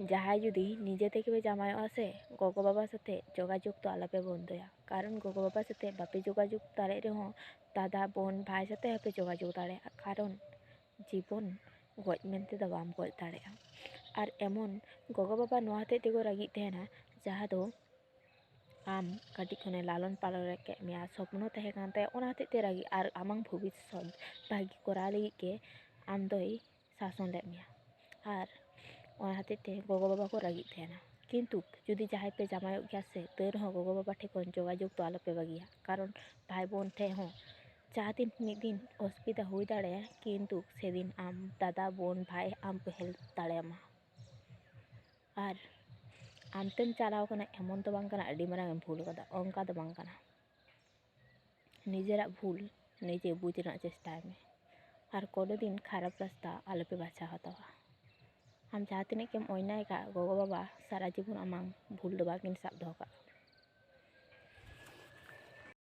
ᱡᱟᱦᱟᱸᱭ ᱡᱩᱫᱤ ᱱᱤᱡᱮ ᱛᱮᱜᱮ ᱯᱮ ᱡᱟᱶᱟᱭᱚᱜᱼᱟ ᱥᱮ, ᱜᱚᱜᱚ ᱵᱟᱵᱟ ᱥᱟᱛᱮ ᱡᱳᱜᱟᱡᱳᱜᱽ ᱫᱚ ᱟᱞᱚᱯᱮ ᱵᱚᱱᱫᱚᱭᱟ, ᱠᱟᱨᱚᱱ ᱜᱚᱜᱚ ᱵᱟᱵᱟ ᱥᱟᱛᱮ ᱵᱟᱯᱮ ᱡᱳᱜᱟᱡᱳᱜᱽ ᱫᱟᱲᱮᱜ ᱨᱮᱦᱚᱸ ᱫᱟᱫᱟ ᱵᱳᱱ ᱵᱷᱟᱭ ᱥᱟᱛᱮ ᱦᱚᱸᱯᱮ ᱡᱳᱜᱟᱡᱳᱜᱽ ᱫᱟᱲᱮᱭᱟᱜᱼᱟ, ᱠᱟᱨᱚᱱ ᱡᱤᱵᱚᱱ ᱜᱚᱡ ᱢᱮᱱᱛᱮ ᱫᱚ ᱵᱟᱢ ᱜᱚᱡ ᱫᱟᱲᱮᱭᱟᱜᱼᱟ᱾ ᱟᱨ ᱮᱢᱚᱱ ᱜᱚᱜᱚ ᱵᱟᱵᱟ ᱱᱚᱣᱟ ᱦᱚᱛᱮᱡ ᱛᱮᱠᱚ ᱨᱟᱹᱜᱤᱜ ᱛᱟᱦᱮᱱᱟ, ᱡᱟᱦᱟᱸ ᱫᱚ ᱟᱢ ᱠᱟᱹᱴᱤᱡ ᱠᱷᱚᱱᱮ ᱞᱟᱞᱚᱱ ᱯᱟᱞᱚᱱ ᱠᱮᱫ ᱢᱮᱭᱟ, ᱥᱚᱯᱱᱚ ᱛᱟᱦᱮᱸ ᱠᱟᱱ ᱛᱟᱭᱟ, ᱚᱱᱟ ᱦᱚᱛᱮᱡ ᱛᱮ ᱨᱟᱹᱜᱤ, ᱟᱨ ᱟᱢᱟᱝ ᱵᱷᱚᱵᱤᱥᱥᱚᱛ ᱵᱷᱟᱹᱜᱤ ᱠᱚᱨᱟᱣ ᱞᱟᱹᱜᱤᱫ ᱜᱮ ᱟᱢ ᱫᱚᱭ ᱥᱟᱥᱚᱱ ᱞᱮᱫ ᱢᱮᱭᱟ, ᱟᱨ ᱚᱱᱟ ᱦᱚᱛᱮᱡ ᱛᱮ ᱜᱚᱜᱚ ᱵᱟᱵᱟ ᱠᱚ ᱨᱟᱹᱜᱤᱜ ᱛᱟᱦᱮᱱᱟ᱾ ᱠᱤᱱᱛᱩ ᱡᱩᱫᱤ ᱡᱟᱦᱟᱸᱭ ᱯᱮ ᱡᱟᱶᱟᱭᱚᱜ ᱜᱮᱭᱟ ᱥᱮ, ᱛᱟᱹᱣ ᱨᱮᱦᱚᱸ ᱜᱚᱜᱚ ᱵᱟᱵᱟ ᱴᱷᱮᱡ ᱠᱷᱚᱱ ᱡᱳᱜᱟᱡᱳᱜᱽ ᱫᱚ ᱟᱞᱚᱯᱮ ᱵᱟᱹᱜᱤᱭᱟ, ᱠᱟᱨᱚᱱ ᱵᱷᱟᱭ ᱵᱳᱱ ᱴᱷᱮᱡ ᱦᱚᱸ ᱡᱟᱦᱟᱸ ᱛᱤᱱ ᱢᱤᱫ ᱫᱤᱱ ᱚᱥᱩᱵᱤᱫᱟ ᱦᱩᱭ ᱫᱟᱲᱮᱭᱟᱜᱼᱟ, ᱠᱤᱱᱛᱩ ᱥᱮᱫᱤᱱ ᱟᱢ ᱫᱟᱫᱟ ᱵᱳᱱ ᱵᱷᱟᱭ ᱟᱢ ᱠᱚ ᱦᱮল্ᱯ ᱫᱟᱲᱮᱭᱟᱢᱟ᱾ ᱟᱨ ᱟᱢᱛᱮᱢ ᱪᱟᱞᱟᱣ ᱠᱟᱱᱟ ᱮᱢᱚᱱ ᱫᱚ ᱵᱟᱝ ᱠᱟᱱᱟ ᱟᱹᱰᱤ ᱢᱟᱨᱟᱝ ᱮᱢ ᱵᱷᱩᱞ ᱠᱟᱫᱟ, ᱚᱱᱠᱟ ᱫᱚ ᱵᱟᱝ ᱠᱟᱱᱟ᱾ ᱱᱤᱡᱮᱨᱟᱜ ᱵᱷᱩᱞ ᱱᱤᱡᱮ ᱵᱩᱡᱽ ᱨᱮᱱᱟᱜ ᱪᱮᱥᱴᱟᱭ ᱢᱮ, ᱟᱨ ᱠᱳᱱᱳ ᱫᱤᱱ ᱠᱷᱟᱨᱟᱯ ᱨᱟᱥᱛᱟ ᱟᱞᱚᱯᱮ ᱵᱟᱪᱷᱟᱣ ᱦᱟᱛᱟᱣᱟ᱾ ᱟᱢ ᱡᱟᱦᱟᱸ ᱛᱤᱱᱟᱹᱜ ᱜᱮᱢ ᱚᱱᱱযায় ᱠᱟᱜ, ᱜᱚᱜᱚ ᱵᱟᱵᱟ ᱥᱟᱨᱟ ᱡᱤᱵᱚᱱ ᱟᱢᱟᱝ ᱵᱷᱩᱞ ᱫᱚ ᱵᱟᱠᱤᱱ ᱥᱟᱵ ᱫᱚᱦᱚ ᱠᱟᱜᱼᱟ᱾